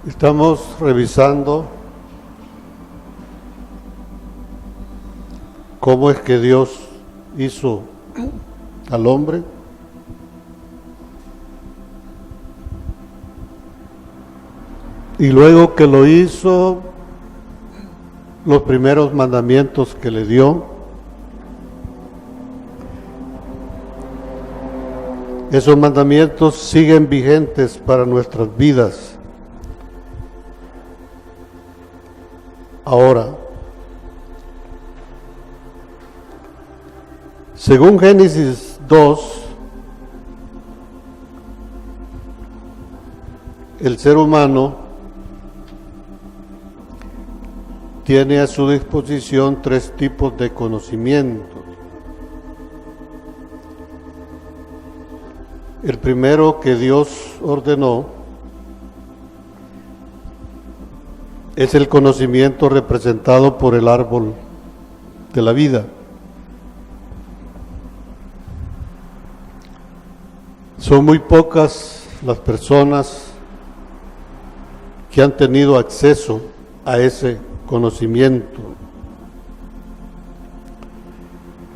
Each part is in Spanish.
Estamos revisando cómo es que Dios hizo al hombre. Y luego que lo hizo, los primeros mandamientos que le dio. Esos mandamientos siguen vigentes para nuestras vidas. Ahora, según Génesis 2, el ser humano tiene a su disposición tres tipos de conocimientos. El primero que Dios ordenó es el conocimiento representado por el árbol de la vida. Son muy pocas las personas que han tenido acceso a ese conocimiento.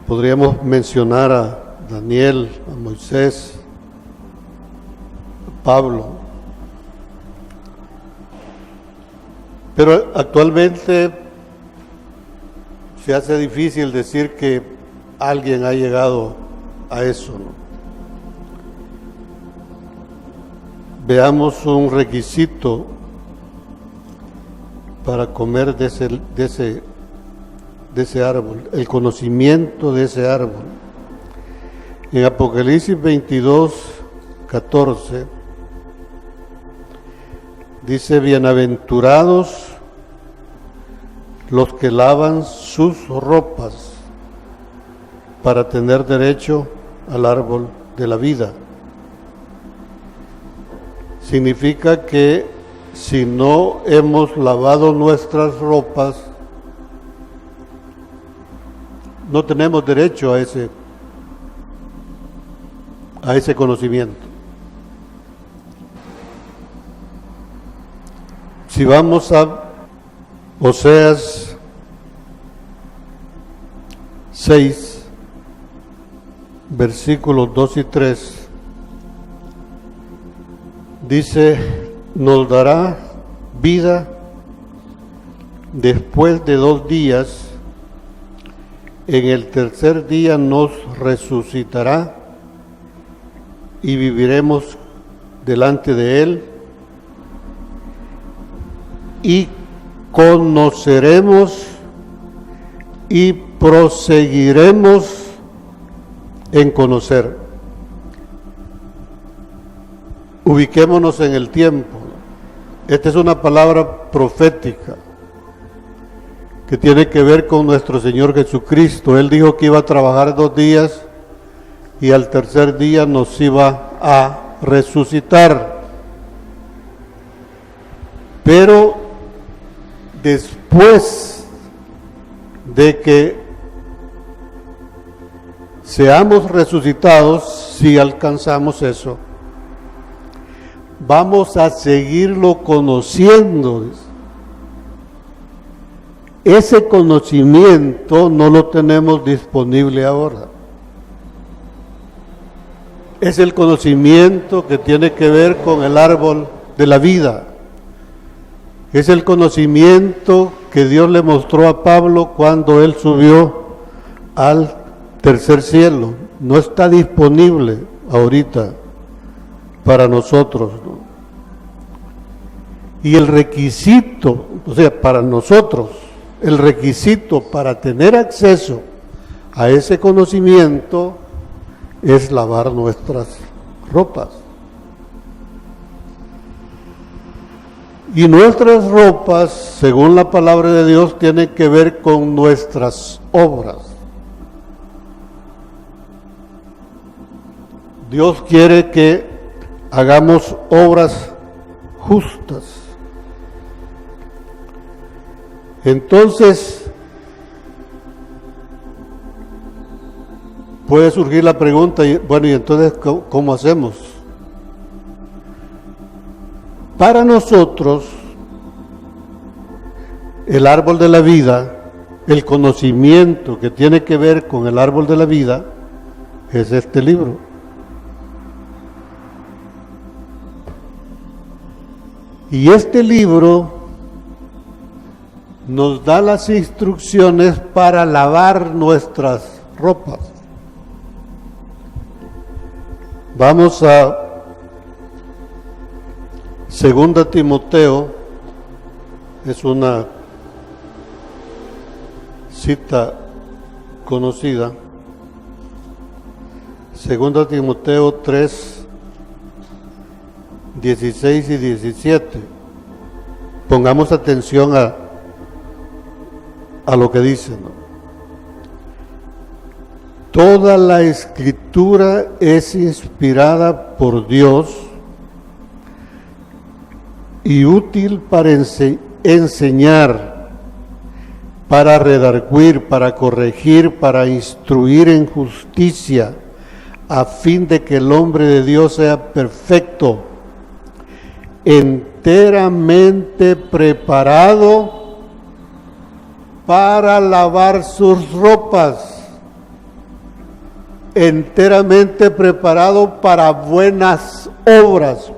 Podríamos mencionar a Daniel, a Moisés, a Pablo. Pero actualmente se hace difícil decir que alguien ha llegado a eso, ¿no? Veamos un requisito para comer de ese árbol, el conocimiento de ese árbol. En Apocalipsis 22:14 dice: bienaventurados los que lavan sus ropas para tener derecho al árbol de la vida. Significa que si no hemos lavado nuestras ropas, no tenemos derecho a ese conocimiento. Si vamos a Oseas 6, versículos 2 y 3, dice: nos dará vida después de 2 días, en el tercer día nos resucitará y viviremos delante de Él y conoceremos y proseguiremos en conocer. Ubiquémonos en el tiempo. Esta es una palabra profética que tiene que ver con nuestro Señor Jesucristo. Él dijo que iba a trabajar 2 días y al tercer día nos iba a resucitar. Pero después de que seamos resucitados, si alcanzamos eso, vamos a seguirlo conociendo. Ese conocimiento no lo tenemos disponible ahora. Es el conocimiento que tiene que ver con el árbol de la vida. Es el conocimiento que Dios le mostró a Pablo cuando él subió al tercer cielo. No está disponible ahorita para nosotros, ¿no? Y el requisito, o sea, para nosotros, el requisito para tener acceso a ese conocimiento es lavar nuestras ropas. Y nuestras ropas, según la palabra de Dios, tienen que ver con nuestras obras. Dios quiere que hagamos obras justas. Entonces, puede surgir la pregunta, bueno, ¿y entonces cómo hacemos? para nosotros, el árbol de la vida, el conocimiento que tiene que ver con el árbol de la vida, es este libro. Y este libro nos da las instrucciones para lavar nuestras ropas. Vamos a 2 Timoteo, es una cita conocida. 2 Timoteo 3, 16 y 17. Pongamos atención a lo que dice, ¿no? Toda la escritura es inspirada por Dios y útil para enseñar, para redarguir, para corregir, para instruir en justicia, a fin de que el hombre de Dios sea perfecto, enteramente preparado para lavar sus ropas, enteramente preparado para buenas obras,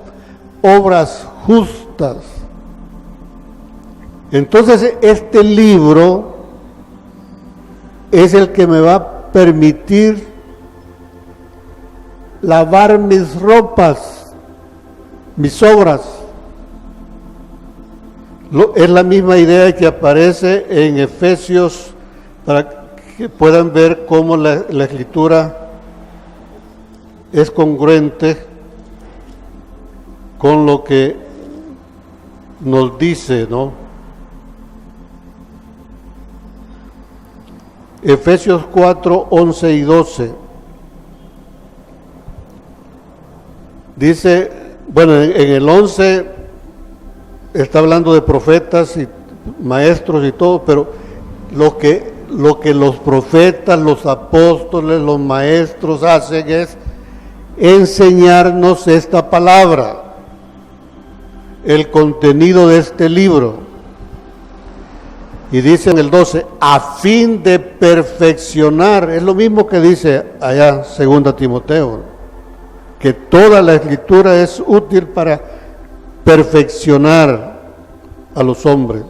obras justas. Entonces este libro es el que me va a permitir lavar mis ropas, mis obras. Es la misma idea que aparece en Efesios, para que puedan ver cómo la escritura es congruente con lo que nos dice, ¿no? Efesios 4, 11 y 12. Dice, bueno, en el 11 está hablando de profetas y maestros y todo, pero lo que los profetas, los apóstoles, los maestros hacen es enseñarnos esta palabra, el contenido de este libro. Y dice en el 12, a fin de perfeccionar, es lo mismo que dice allá 2 Timoteo, que toda la escritura es útil para perfeccionar a los hombres,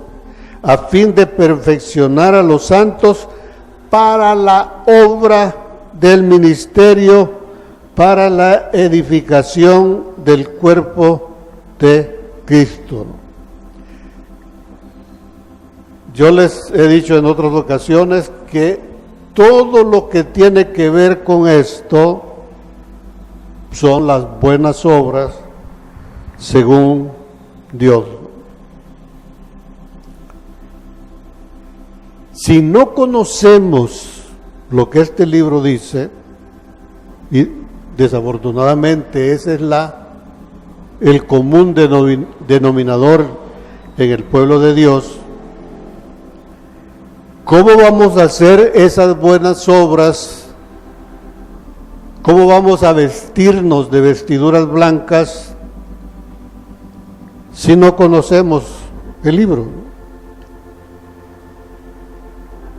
a fin de perfeccionar a los santos para la obra del ministerio, para la edificación del cuerpo de Cristo. Yo les he dicho en otras ocasiones que todo lo que tiene que ver con esto son las buenas obras según Dios. Si no conocemos lo que este libro dice, y desafortunadamente ese es el común denominador en el pueblo de Dios, ¿cómo vamos a hacer esas buenas obras? ¿Cómo vamos a vestirnos de vestiduras blancas si no conocemos el libro?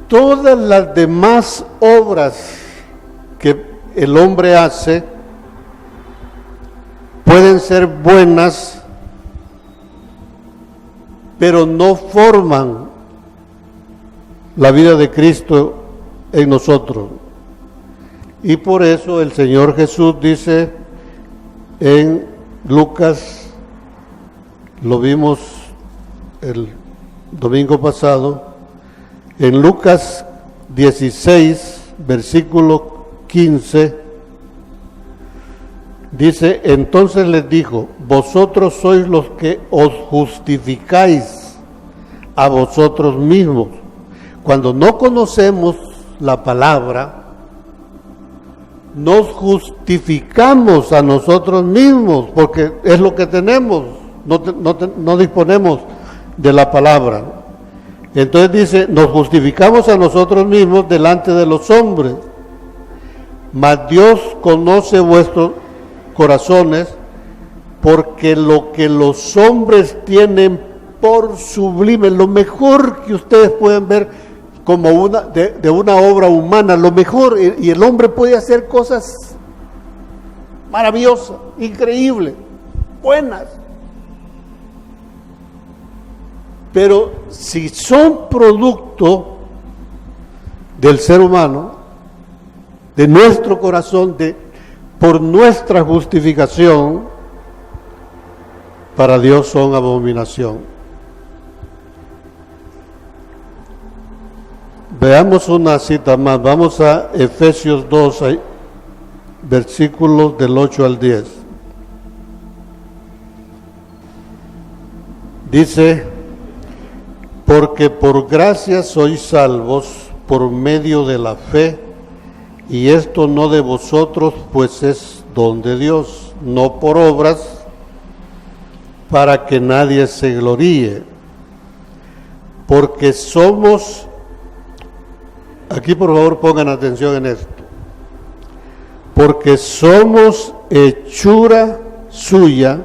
Todas las demás obras que el hombre hace pueden ser buenas, pero no forman la vida de Cristo en nosotros. Y por eso el Señor Jesús dice en Lucas, lo vimos el domingo pasado, en Lucas 16, versículo 15, dice, entonces les dijo, vosotros sois los que os justificáis a vosotros mismos. Cuando no conocemos la palabra, nos justificamos a nosotros mismos, porque es lo que tenemos, no disponemos de la palabra. Entonces dice, nos justificamos a nosotros mismos delante de los hombres, mas Dios conoce vuestros corazones, porque lo que los hombres tienen por sublime, lo mejor que ustedes pueden ver como de una obra humana, lo mejor, y el hombre puede hacer cosas maravillosas, increíbles, buenas. Pero si son producto del ser humano, de nuestro corazón, por nuestra justificación, para Dios son abominación. Veamos una cita más, vamos a Efesios 2, versículos del 8 al 10. Dice, porque por gracia sois salvos por medio de la fe, y esto no de vosotros, pues es don de Dios, no por obras, para que nadie se gloríe, porque somos, aquí por favor pongan atención en esto, porque somos hechura suya,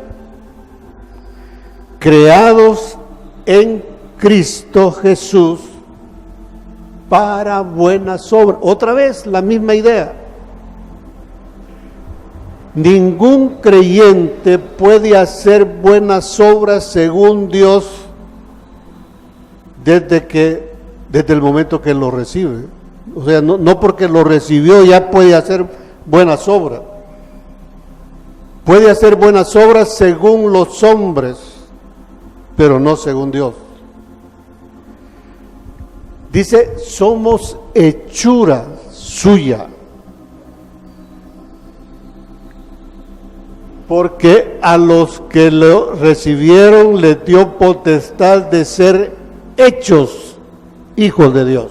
creados en Cristo Jesús para buenas obras. Otra vez la misma idea. Ningún creyente puede hacer buenas obras según Dios desde el momento que lo recibe. O sea, no porque lo recibió ya puede hacer buenas obras. Puede hacer buenas obras según los hombres, pero no según Dios. Dice, somos hechura suya. Porque a los que lo recibieron les dio potestad de ser hechos hijos de Dios.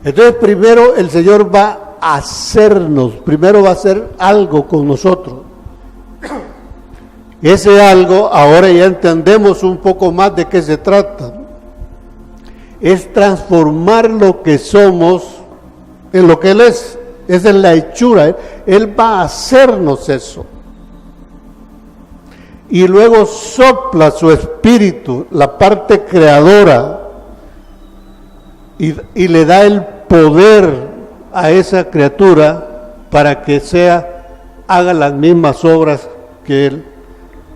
Entonces primero el Señor va a hacernos, primero va a hacer algo con nosotros. Ese algo, ahora ya entendemos un poco más de qué se trata. Es transformar lo que somos en lo que Él es. Esa es la hechura. Él va a hacernos eso. Y luego sopla su espíritu, la parte creadora, y le da el poder a esa criatura para que haga las mismas obras que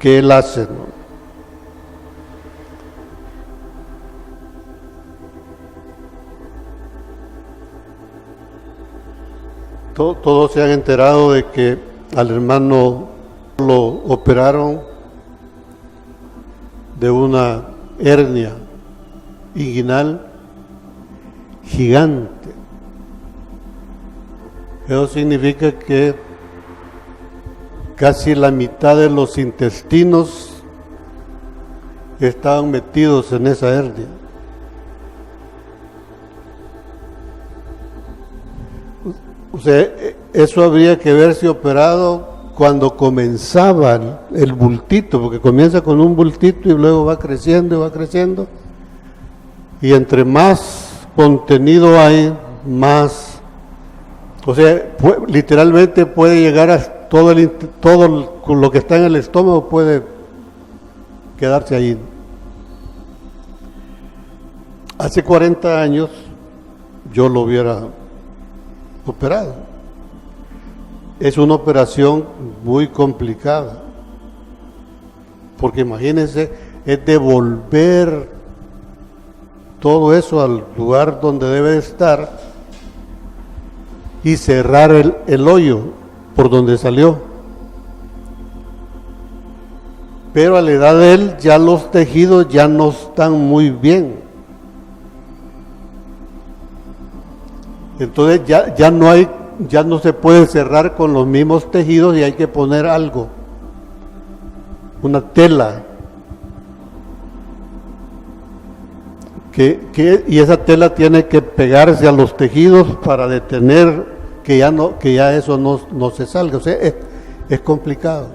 Él hace, ¿no? Todos se han enterado de que al hermano lo operaron de una hernia inguinal gigante. Eso significa que casi la mitad de los intestinos estaban metidos en esa hernia. O sea, eso habría que verse operado cuando comenzaba el bultito, porque comienza con un bultito y luego va creciendo, y entre más contenido hay, más, o sea, literalmente puede llegar a todo lo que está en el estómago puede quedarse ahí. Hace 40 años yo lo hubiera operado. Es una operación muy complicada, porque imagínense, es devolver todo eso al lugar donde debe estar y cerrar el hoyo por donde salió. Pero a la edad de él ya los tejidos ya no están muy bien. Entonces ya no se puede cerrar con los mismos tejidos y hay que poner algo, una tela, y esa tela tiene que pegarse a los tejidos para detener que ya eso no se salga. O sea, es complicado.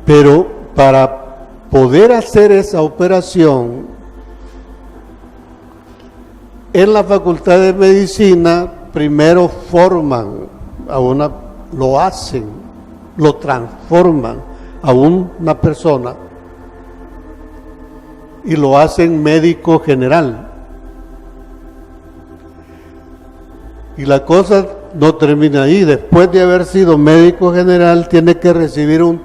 Pero para poder hacer esa operación, en la Facultad de Medicina primero forman lo hacen, lo transforman a una persona y lo hacen médico general. Y la cosa no termina ahí. Después de haber sido médico general, tiene que recibir un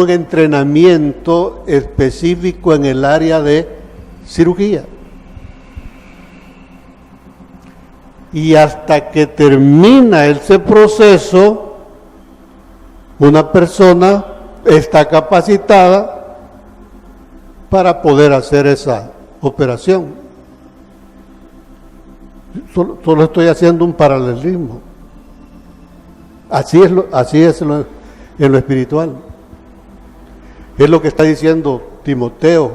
entrenamiento específico en el área de cirugía. Y hasta que termina ese proceso, una persona está capacitada para poder hacer esa operación. Solo estoy haciendo un paralelismo. Así es en lo espiritual. Es lo que está diciendo Timoteo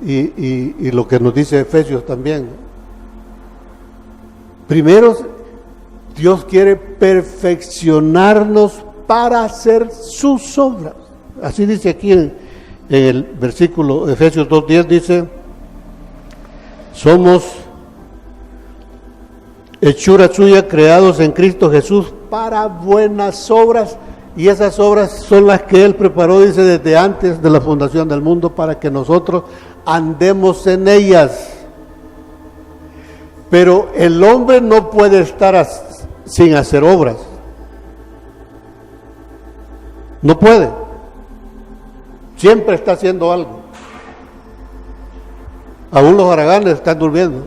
y lo que nos dice Efesios también. Primero, Dios quiere perfeccionarnos para hacer sus obras. Así dice aquí en el versículo Efesios 2:10, dice: somos hechura suya, creados en Cristo Jesús para buenas obras, y esas obras son las que Él preparó, dice, desde antes de la fundación del mundo, para que nosotros andemos en ellas. Pero el hombre no puede estar sin hacer obras. No puede. Siempre está haciendo algo. Aún los haraganes están durmiendo.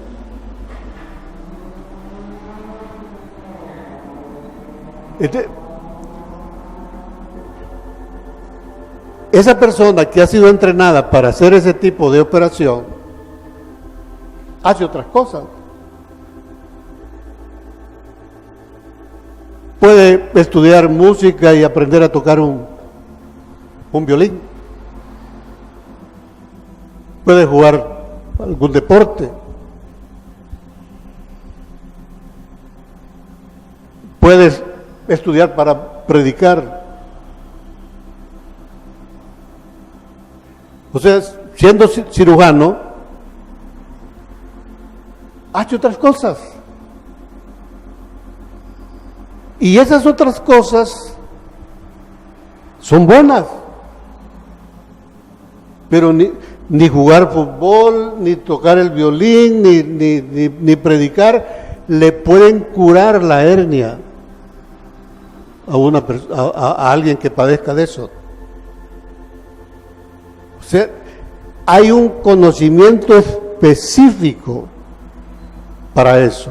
Esa persona que ha sido entrenada para hacer ese tipo de operación hace otras cosas. Puede estudiar música y aprender a tocar un violín. Puede jugar algún deporte. Puede estudiar para predicar. O sea, siendo cirujano, hace otras cosas. Y esas otras cosas son buenas. Pero ni jugar fútbol, ni tocar el violín, ni predicar, le pueden curar la hernia a alguien que padezca de eso. O sea, hay un conocimiento específico para eso.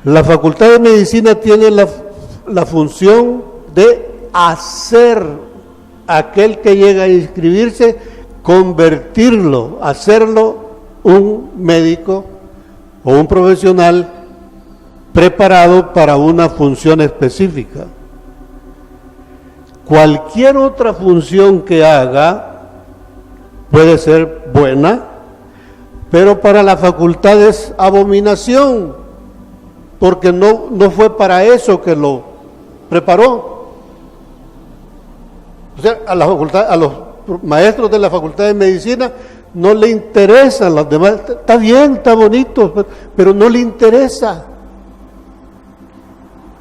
La Facultad de Medicina tiene la función de hacer aquel que llega a inscribirse, convertirlo, hacerlo un médico o un profesional preparado para una función específica. Cualquier otra función que haga puede ser buena, pero para la facultad es abominación, porque no fue para eso que lo preparó. O sea, a los maestros de la Facultad de Medicina no le interesan las demás. Está bien, está bonito, pero no le interesa.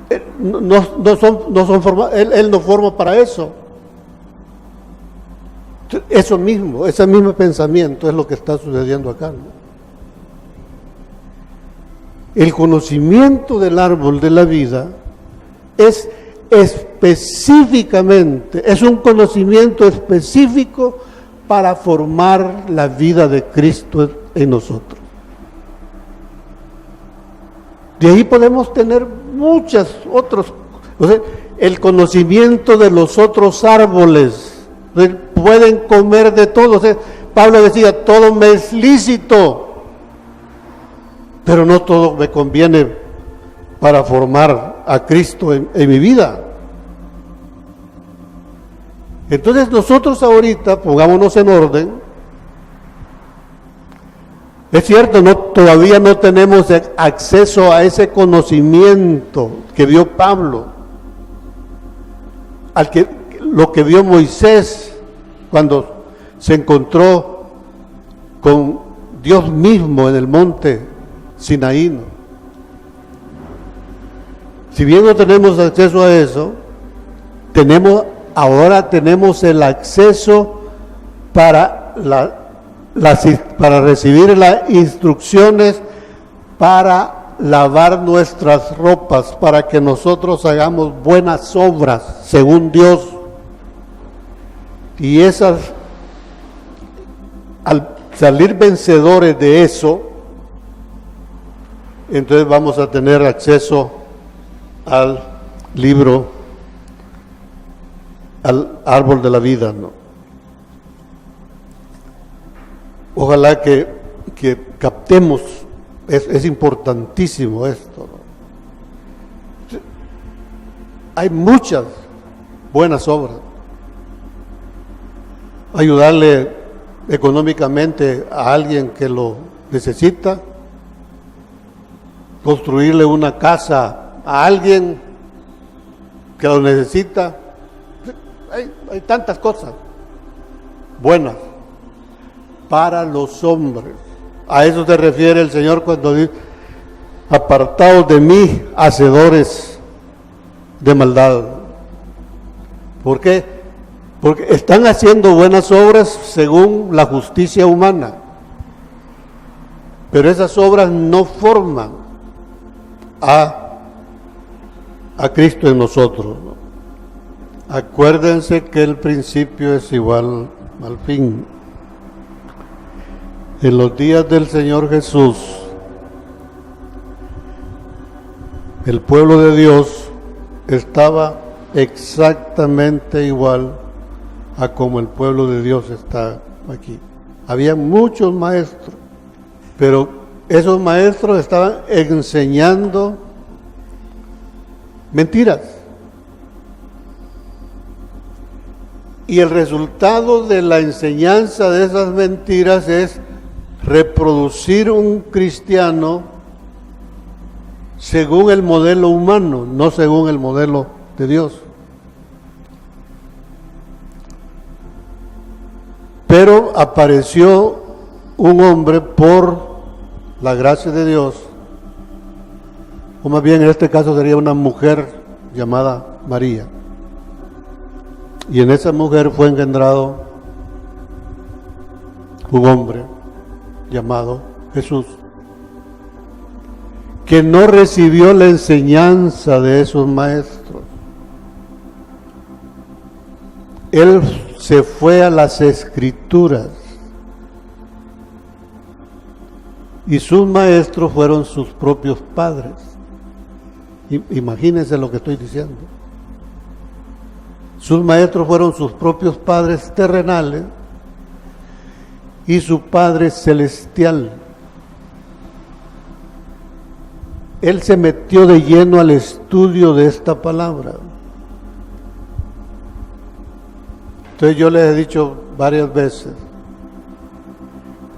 Él no forma para eso. Eso mismo, ese mismo pensamiento es lo que está sucediendo acá, ¿no? El conocimiento del árbol de la vida es específicamente, es un conocimiento específico para formar la vida de Cristo en nosotros. De ahí podemos tener muchas otras, o sea, el conocimiento de los otros árboles, pueden comer de todo. O sea, Pablo decía, todo me es lícito, pero no todo me conviene para formar a Cristo en mi vida. Entonces nosotros ahorita, pongámonos en orden. Es cierto, todavía no tenemos acceso a ese conocimiento que vio Pablo, lo que vio Moisés cuando se encontró con Dios mismo en el monte Sinaí, ¿no? Si bien no tenemos acceso a eso, ahora tenemos el acceso para recibir las instrucciones para lavar nuestras ropas, para que nosotros hagamos buenas obras según Dios. Y esas, al salir vencedores de eso, entonces vamos a tener acceso al libro, al árbol de la vida, ¿no? Ojalá que captemos, es importantísimo esto, ¿no? Hay muchas buenas obras. Ayudarle económicamente a alguien que lo necesita, construirle una casa a alguien que lo necesita. Hay tantas cosas buenas para los hombres. A eso se refiere el Señor cuando dice: apartaos de mí, hacedores de maldad. ¿Por qué? Porque están haciendo buenas obras según la justicia humana, pero esas obras no forman a Cristo en nosotros, ¿no? Acuérdense que el principio es igual al fin. En los días del Señor Jesús, el pueblo de Dios estaba exactamente igual a como el pueblo de Dios está aquí. Había muchos maestros, pero esos maestros estaban enseñando mentiras. Y el resultado de la enseñanza de esas mentiras es reproducir un cristiano según el modelo humano, no según el modelo de Dios. Pero apareció un hombre por la gracia de Dios, o más bien en este caso sería una mujer llamada María. Y en esa mujer fue engendrado un hombre llamado Jesús, que no recibió la enseñanza de esos maestros. Él se fue a las Escrituras y sus maestros fueron sus propios padres. Imagínense lo que estoy diciendo. Sus maestros fueron sus propios padres terrenales y su Padre celestial. Él se metió de lleno al estudio de esta palabra. Entonces yo les he dicho varias veces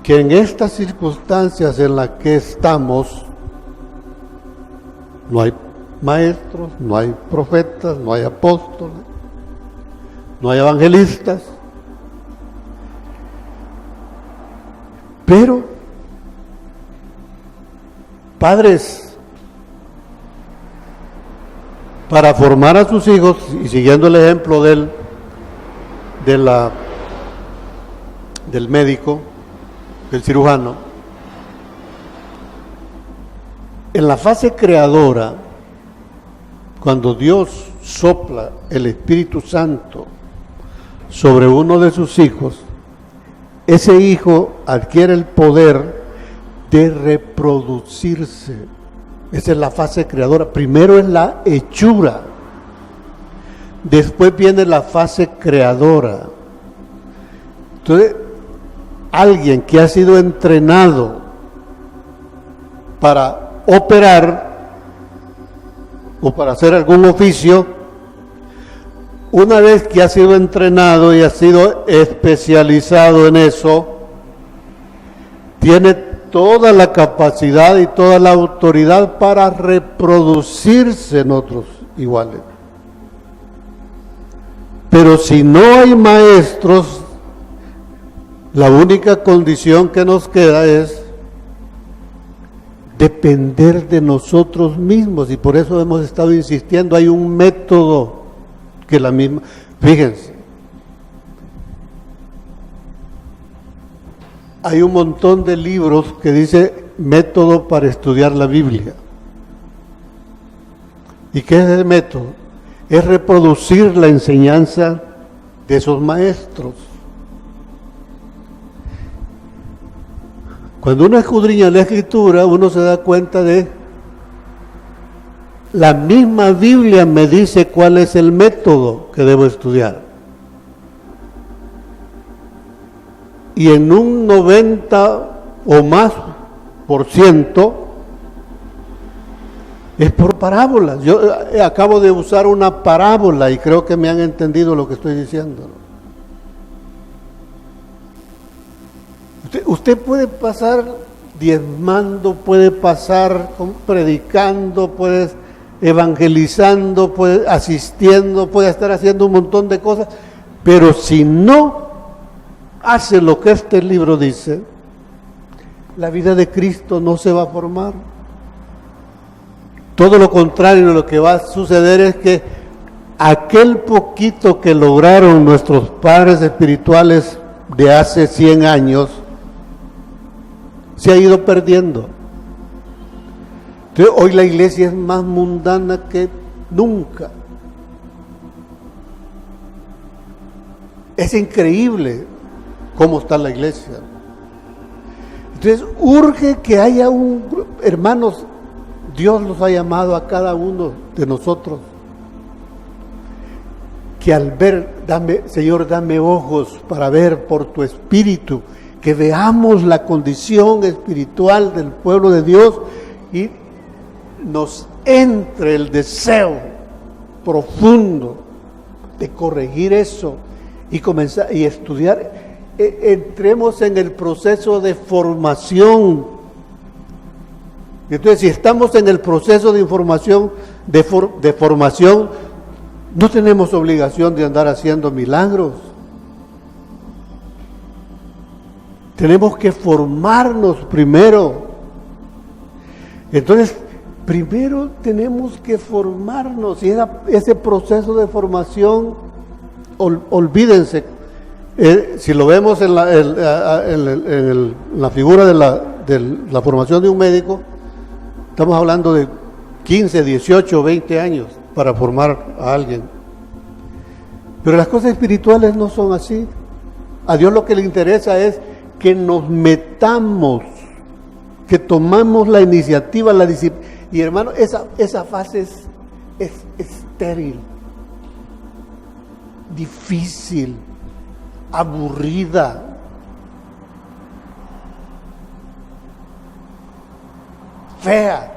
que en estas circunstancias en las que estamos, no hay maestros, no hay profetas, no hay apóstoles, no hay evangelistas, pero padres para formar a sus hijos, y siguiendo el ejemplo del médico, del cirujano, en la fase creadora, cuando Dios sopla el Espíritu Santo sobre uno de sus hijos, ese hijo adquiere el poder de reproducirse. Esa es la fase creadora. Primero es la hechura, después viene la fase creadora. Entonces, alguien que ha sido entrenado para operar o para hacer algún oficio, una vez que ha sido entrenado y ha sido especializado en eso, tiene toda la capacidad y toda la autoridad para reproducirse en otros iguales. Pero si no hay maestros, La única condición que nos queda es depender de nosotros mismos, y por eso hemos estado insistiendo, hay un método que la misma, fíjense, hay un montón de libros que dice método para estudiar la Biblia. ¿Y qué es el método? Es reproducir la enseñanza de esos maestros. Cuando uno escudriña la Escritura, uno se da cuenta de la misma Biblia me dice cuál es el método que debo estudiar. Y en un 90 o más % es por parábolas. Yo acabo de usar una parábola y creo que me han entendido lo que estoy diciendo. Usted puede pasar diezmando, puede pasar predicando, puede evangelizando, puede asistiendo, puede estar haciendo un montón de cosas, pero si no hace lo que este libro dice, la vida de Cristo no se va a formar. Todo lo contrario, lo que va a suceder es que aquel poquito que lograron nuestros padres espirituales de hace 100 años, se ha ido perdiendo. Entonces, hoy la iglesia es más mundana que nunca. Es increíble cómo está la iglesia. Entonces, urge que haya hermanos, Dios los ha llamado a cada uno de nosotros, que al ver, Señor, dame ojos para ver por tu espíritu, que veamos la condición espiritual del pueblo de Dios y nos entre el deseo profundo de corregir eso y comenzar y estudiar. Entremos en el proceso de formación. Entonces, si estamos en el proceso de información, de formación, no tenemos obligación de andar haciendo milagros. Tenemos que formarnos primero. Entonces, primero tenemos que formarnos, y ese proceso de formación, olvídense, si lo vemos en la figura de la formación de un médico, estamos hablando de 15, 18, 20 años para formar a alguien. Pero las cosas espirituales no son así. A Dios lo que le interesa es que nos metamos, que tomamos la iniciativa, la disciplina. Y hermano, esa fase es estéril, difícil, aburrida. Fea.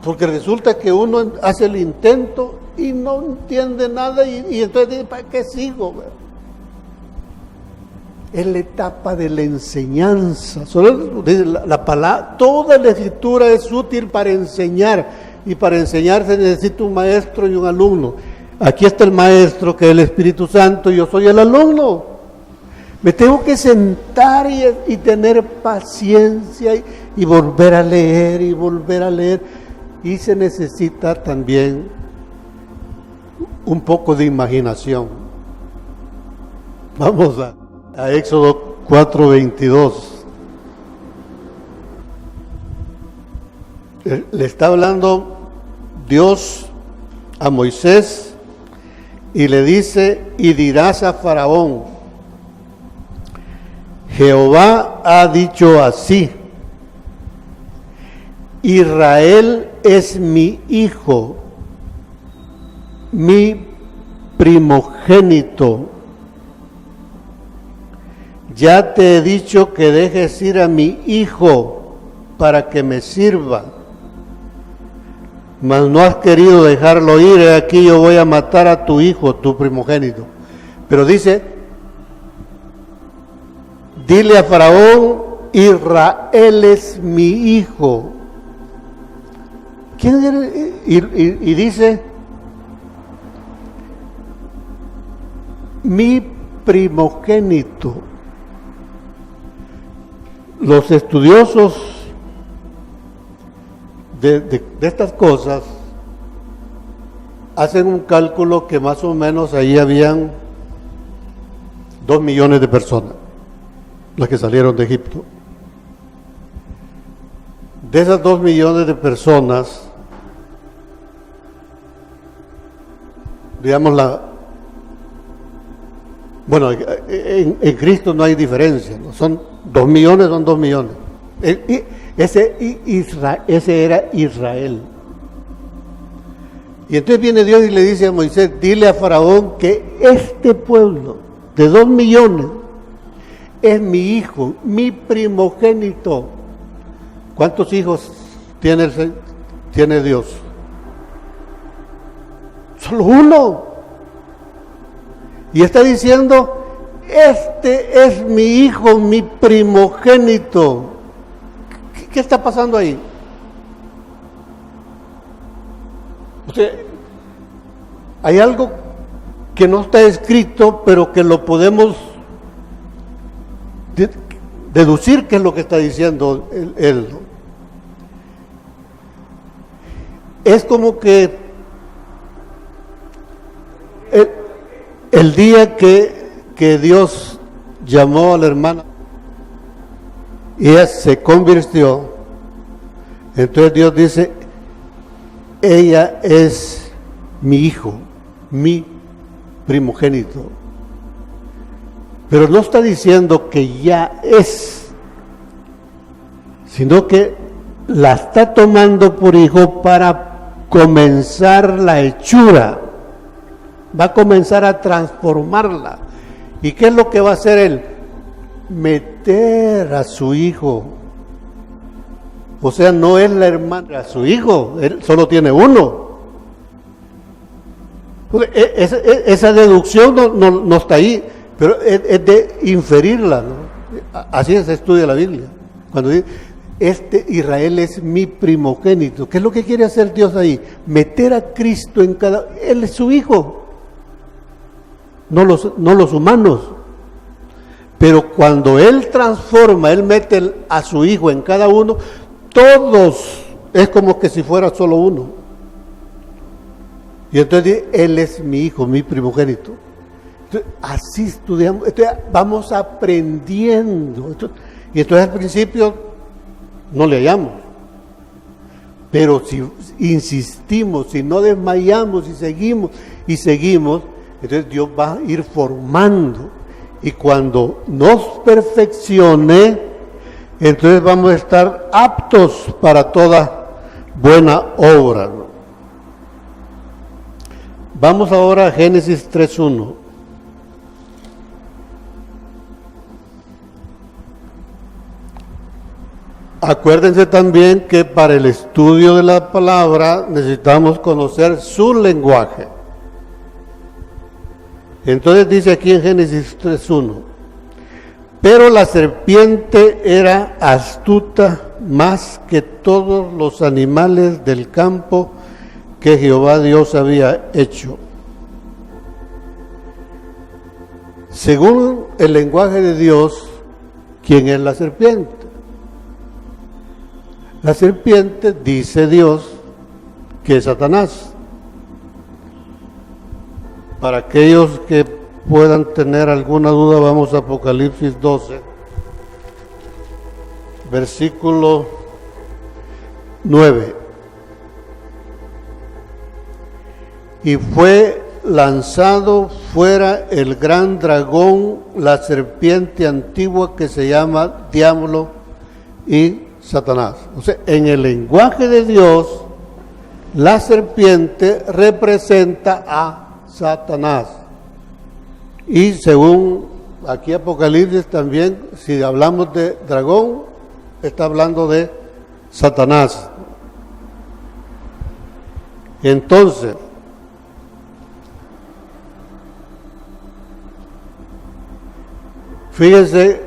Porque resulta que uno hace el intento y no entiende nada y entonces dice, ¿para qué sigo? Es la etapa de la enseñanza. Solo la palabra, toda la escritura es útil para enseñar, y para enseñar se necesita un maestro y un alumno. Aquí está el maestro, que es el Espíritu Santo, y yo soy el alumno. Me tengo que sentar y tener paciencia y volver a leer y volver a leer. Y se necesita también un poco de imaginación. Vamos a Éxodo 4:22. Le está hablando Dios a Moisés y le dice: y dirás a Faraón, Jehová ha dicho así, Israel es mi hijo, mi primogénito. Ya te he dicho que dejes ir a mi hijo para que me sirva, mas no has querido dejarlo ir. He aquí yo voy a matar a tu hijo, tu primogénito. Pero dice, dile a Faraón, Israel es mi hijo. ¿Quién es? Y dice, mi primogénito. Los estudiosos de estas cosas hacen un cálculo que más o menos ahí habían 2 millones de personas, las que salieron de Egipto. De esas 2 millones de personas, digamos bueno, en Cristo no hay diferencia, ¿no? Son 2 millones, son 2 millones. Ese era Israel. Y entonces viene Dios y le dice a Moisés, dile a Faraón que este pueblo de 2 millones es mi hijo, mi primogénito. ¿Cuántos hijos tiene Dios? Solo uno. Y está diciendo, este es mi hijo, mi primogénito. ¿Qué está pasando ahí? Hay algo que no está escrito, pero que lo podemos deducir qué es lo que está diciendo él. Es como que el día que Dios llamó a la hermana y ella se convirtió, entonces Dios dice, ella es mi hijo, mi primogénito. Pero no está diciendo que ya es, sino que la está tomando por hijo para comenzar la hechura. Va a comenzar a transformarla. ¿Y qué es lo que va a hacer él? Meter a su hijo. O sea, no es la hermana, a su hijo, él solo tiene uno. Esa deducción no está ahí, pero es de inferirla, ¿no? Así se estudia la Biblia. Cuando dice, Israel es mi primogénito, ¿qué es lo que quiere hacer Dios ahí? Meter a Cristo en cada... Él es su hijo, no los humanos. Pero cuando Él transforma, Él mete a su hijo en cada uno, todos es como que si fuera solo uno. Y entonces dice, Él es mi hijo, mi primogénito. Entonces, así estudiamos, entonces, vamos aprendiendo. Y entonces al principio no le hallamos. Pero si insistimos, si no desmayamos y seguimos, entonces Dios va a ir formando. Y cuando nos perfeccione, entonces vamos a estar aptos para toda buena obra, ¿no? Vamos ahora a Génesis 3:1. Acuérdense también que para el estudio de la palabra necesitamos conocer su lenguaje. Entonces dice aquí en Génesis 3:1, pero la serpiente era astuta más que todos los animales del campo que Jehová Dios había hecho. Según el lenguaje de Dios, ¿quién es la serpiente? La serpiente, dice Dios, que es Satanás. Para aquellos que puedan tener alguna duda, vamos a Apocalipsis 12, versículo 9. Y fue lanzado fuera el gran dragón, la serpiente antigua que se llama Diablo y Satanás. O sea, en el lenguaje de Dios, la serpiente representa a Satanás. Y según aquí Apocalipsis también, si hablamos de dragón, está hablando de Satanás. Entonces, fíjense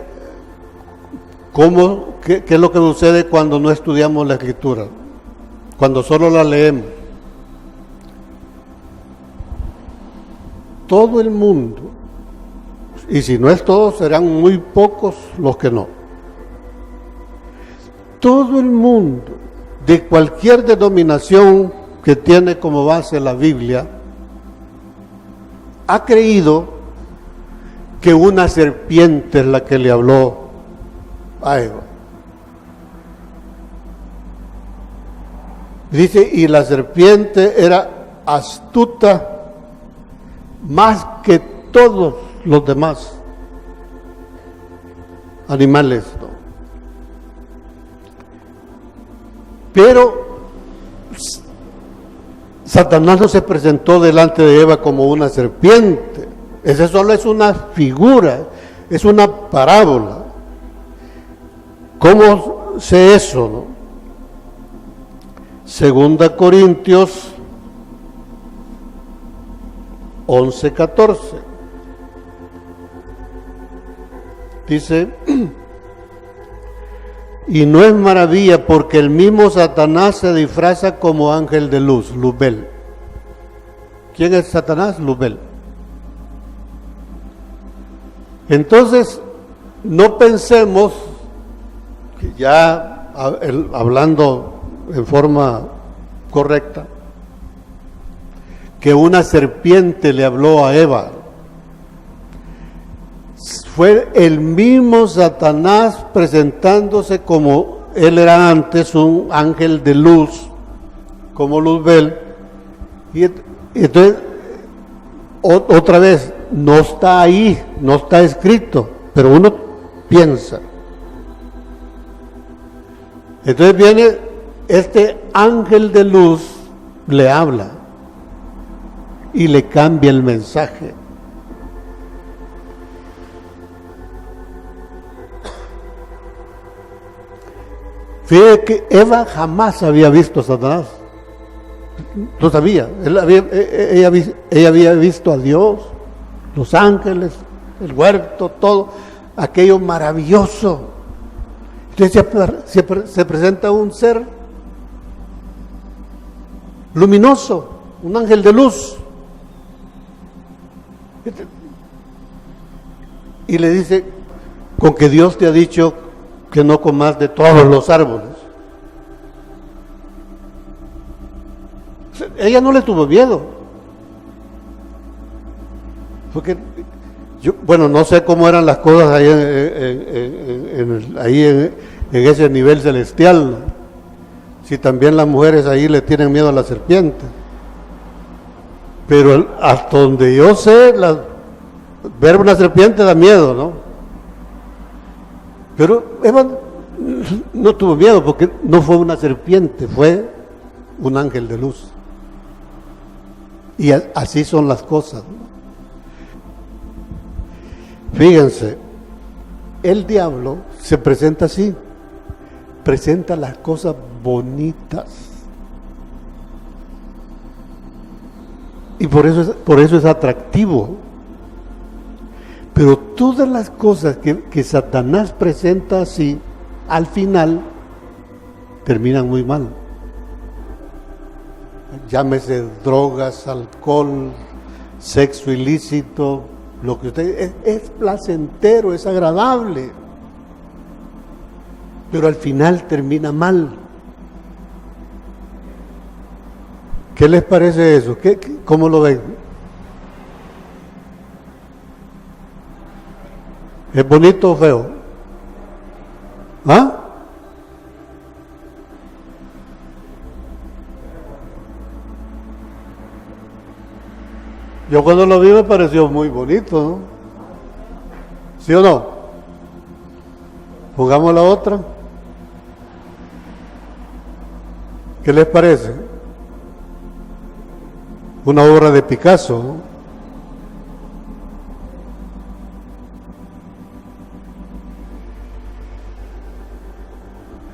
qué es lo que sucede cuando no estudiamos la Escritura, cuando solo la leemos. Todo el mundo Y si no es todo, serán muy pocos los que no. Todo el mundo, de cualquier denominación que tiene como base la Biblia, ha creído que una serpiente es la que le habló a Eva. Dice, y la serpiente era astuta más que todos los demás animales, ¿no? Pero Satanás no se presentó delante de Eva como una serpiente. Ese solo es una figura, es una parábola. ¿Cómo sé eso, no? Segunda Corintios 11:14. Dice, y no es maravilla porque el mismo Satanás se disfraza como ángel de luz, Luzbel. ¿Quién es Satanás? Luzbel. Entonces, no pensemos que ya hablando en forma correcta, que una serpiente le habló a Eva. Fue el mismo Satanás presentándose como él era antes, un ángel de luz, como Luzbel. Y entonces, otra vez, no está ahí, no está escrito, pero uno piensa. Entonces viene este ángel de luz, le habla y le cambia el mensaje. Fíjate que Eva jamás había visto a Satanás. No sabía. Ella había visto a Dios, los ángeles, el huerto, todo aquello maravilloso. Entonces se presenta un ser luminoso, un ángel de luz. Y le dice, con que Dios te ha dicho que no comas de todos los árboles. Ella no le tuvo miedo. Porque no sé cómo eran las cosas ahí en ese nivel celestial. Si también las mujeres ahí le tienen miedo a la serpiente. Pero hasta donde yo sé, ver una serpiente da miedo, ¿no? Pero Eva no tuvo miedo porque no fue una serpiente, fue un ángel de luz. Y así son las cosas, ¿no? Fíjense, el diablo se presenta así, presenta las cosas bonitas. Y por eso es atractivo. Pero todas las cosas que Satanás presenta así, al final, terminan muy mal. Llámese drogas, alcohol, sexo ilícito, lo que usted es placentero, es agradable, pero al final termina mal. ¿Qué les parece eso? ¿Cómo lo ven? ¿Es bonito o feo? ¿Ah? Yo cuando lo vi me pareció muy bonito, ¿no? ¿Sí o no? Jugamos la otra. ¿Qué les parece? Una obra de Picasso, ¿no?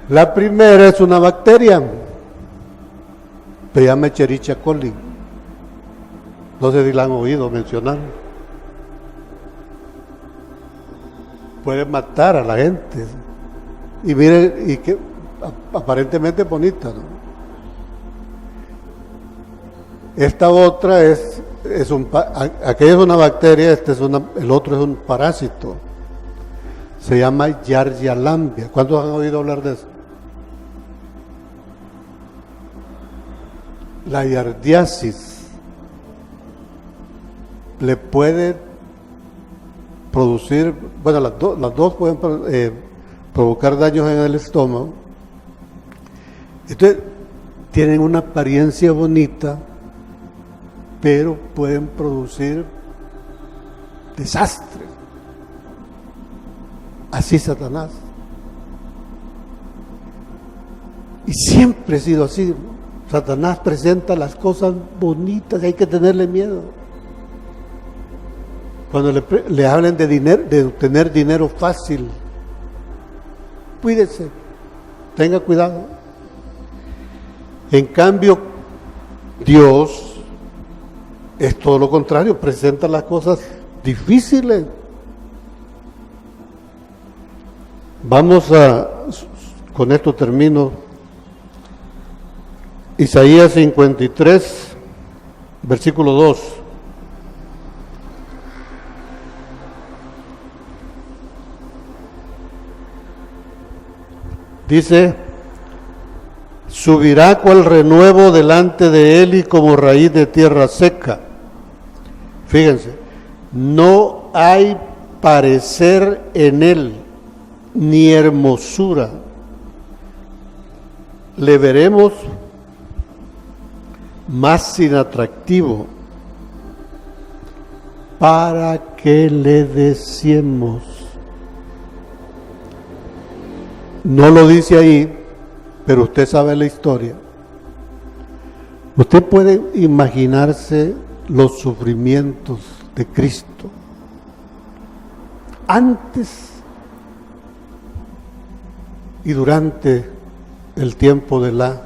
La primera es una bacteria, se llama Escherichia coli. No sé si la han oído mencionar. Puede matar a la gente. Y miren, y que aparentemente bonita, ¿no? Esta otra es aquella es una bacteria, el otro es un parásito. Se llama Yardia lamblia. ¿Cuántos han oído hablar de eso? La yardiasis le puede producir, bueno, las dos pueden provocar daños en el estómago. Entonces, tienen una apariencia bonita, pero pueden producir desastres. Así Satanás. Y siempre ha sido así. Satanás presenta las cosas bonitas y hay que tenerle miedo. Cuando le hablen de dinero, de obtener dinero fácil, cuídese, tenga cuidado. En cambio, Dios es todo lo contrario, presenta las cosas difíciles. Con esto termino. Isaías 53, versículo 2. Dice: subirá cual renuevo delante de él y como raíz de tierra seca. Fíjense, no hay parecer en él, ni hermosura. Le veremos más inatractivo para que le deseemos. No lo dice ahí, pero usted sabe la historia. Usted puede imaginarse los sufrimientos de Cristo antes y durante el tiempo de la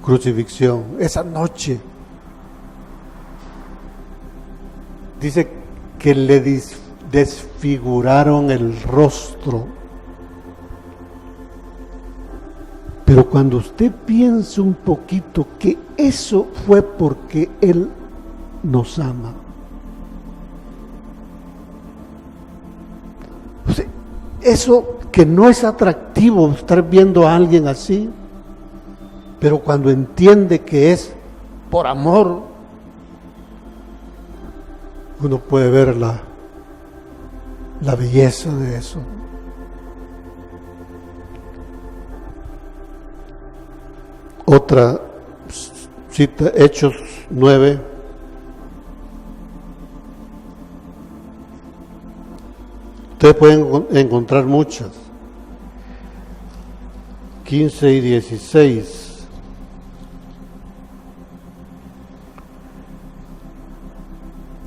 crucifixión. Esa noche dice que le desfiguraron el rostro. Pero cuando usted piensa un poquito que eso fue porque Él nos ama. O sea, eso que no es atractivo estar viendo a alguien así, pero cuando entiende que es por amor, uno puede ver la belleza de eso. Otra cita, Hechos 9. Ustedes pueden encontrar muchas. 15 y 16.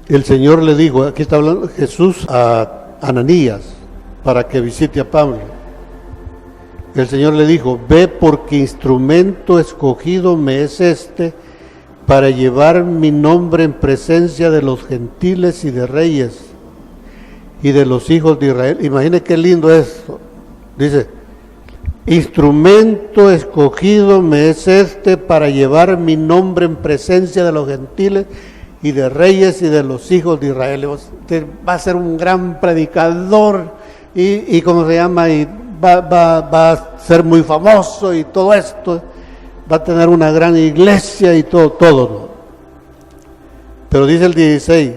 El Señor le dijo, aquí está hablando Jesús a Ananías, para que visite a Pablo. El Señor le dijo: ve, porque instrumento escogido me es este para llevar mi nombre en presencia de los gentiles y de reyes y de los hijos de Israel. Imagine qué lindo esto. Dice: instrumento escogido me es este para llevar mi nombre en presencia de los gentiles y de reyes y de los hijos de Israel. Usted va a ser un gran predicador y ¿cómo se llama? Y va a ser muy famoso y todo esto, va a tener una gran iglesia y todo, ¿no? Pero dice el 16: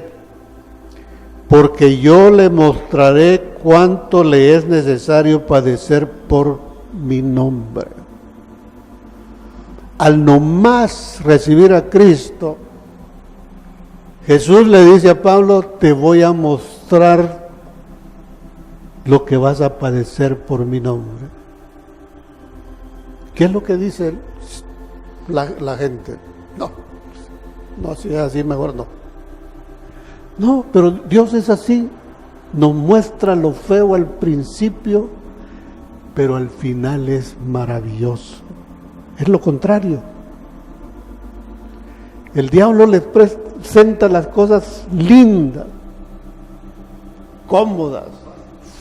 porque yo le mostraré cuánto le es necesario padecer por mi nombre. Al nomás recibir a Cristo, Jesús le dice a Pablo: te voy a mostrar lo que vas a padecer por mi nombre. ¿Qué es lo que dice la gente? No, si es así, mejor no. No, pero Dios es así. Nos muestra lo feo al principio, pero al final es maravilloso. Es lo contrario. El diablo les presenta las cosas lindas, cómodas,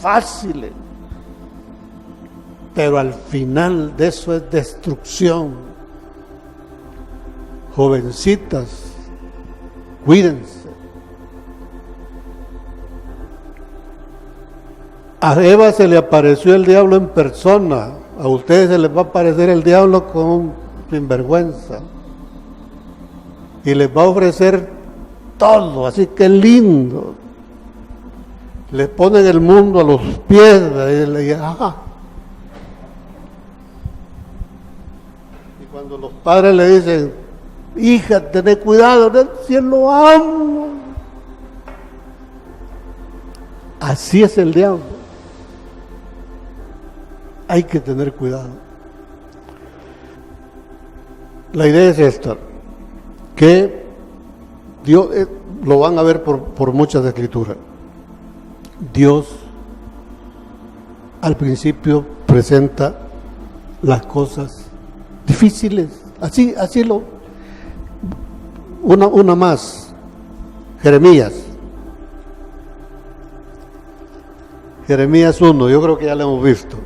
fáciles, pero al final de eso es destrucción. Jovencitas, Cuídense. A Eva se le apareció el diablo en persona. A ustedes se les va a aparecer el diablo con un sinvergüenza. Y les va a ofrecer todo, así que lindo. Les ponen el mundo a los pies. Y cuando los padres le dicen, hija, ten cuidado, si lo amo. Así es el diablo. Hay que tener cuidado. La idea es esta, que Dios, lo van a ver por muchas escrituras. Dios al principio presenta las cosas difíciles, así una más, Jeremías 1, yo creo que ya lo hemos visto.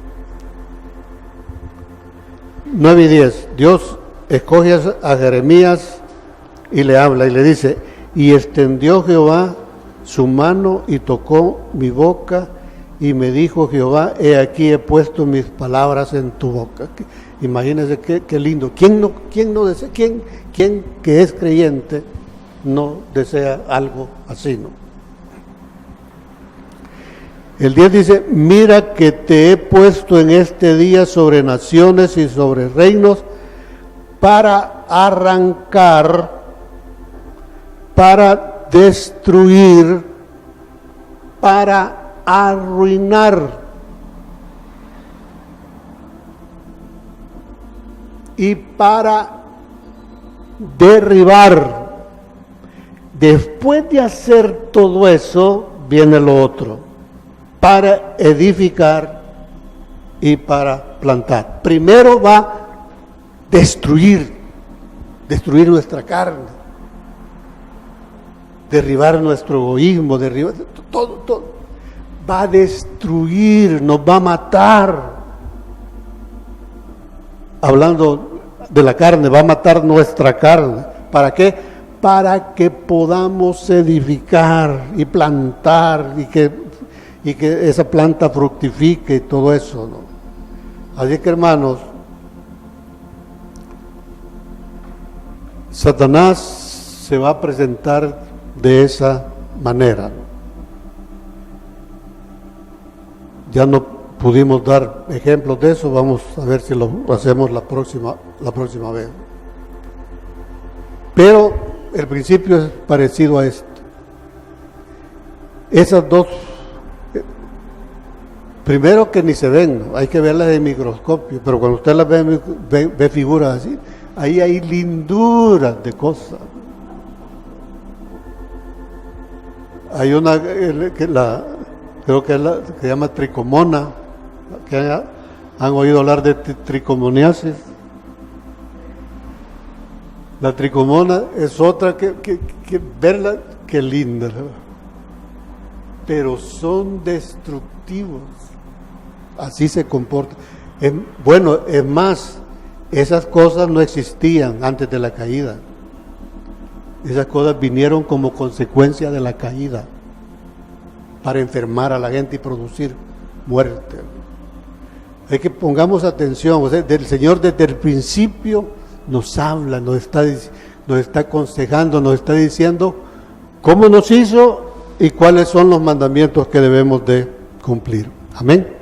9 y 10, Dios escoge a Jeremías y le habla y le dice, y extendió Jehová su mano y tocó mi boca y me dijo Jehová, he aquí he puesto mis palabras en tu boca. Imagínense qué lindo. ¿Quién desea, quién que es creyente no desea algo así, no? El 10 dice, mira que te he puesto en este día sobre naciones y sobre reinos para arrancar, para destruir, para arruinar y para derribar. Después de hacer todo eso, viene lo otro. Para edificar y para plantar. Primero va a destruir nuestra carne, derribar nuestro egoísmo, derribar todo. Va a destruir, nos va a matar. Hablando de la carne, va a matar nuestra carne. ¿Para qué? Para que podamos edificar y plantar y que esa planta fructifique y todo eso, ¿no? Así que, hermanos, Satanás se va a presentar de esa manera, ¿no? Ya no pudimos dar ejemplos de eso, vamos a ver si lo hacemos la próxima vez. Pero el principio es parecido a esto. Esas dos, primero que ni se ven, ¿no? Hay que verlas en microscopio, pero cuando usted las ve figuras así, ahí hay linduras de cosas. Hay una creo que es la que se llama tricomona, que han oído hablar de tricomoniasis. La tricomona es otra que verla, qué linda, ¿no? Pero son destructivos. Así se comporta. Bueno, es más, esas cosas no existían antes de la caída. Esas cosas vinieron como consecuencia de la caída para enfermar a la gente y producir muerte. Es que pongamos atención, o sea, el Señor desde el principio nos habla, nos está aconsejando, nos está diciendo cómo nos hizo y cuáles son los mandamientos que debemos de cumplir. Amén.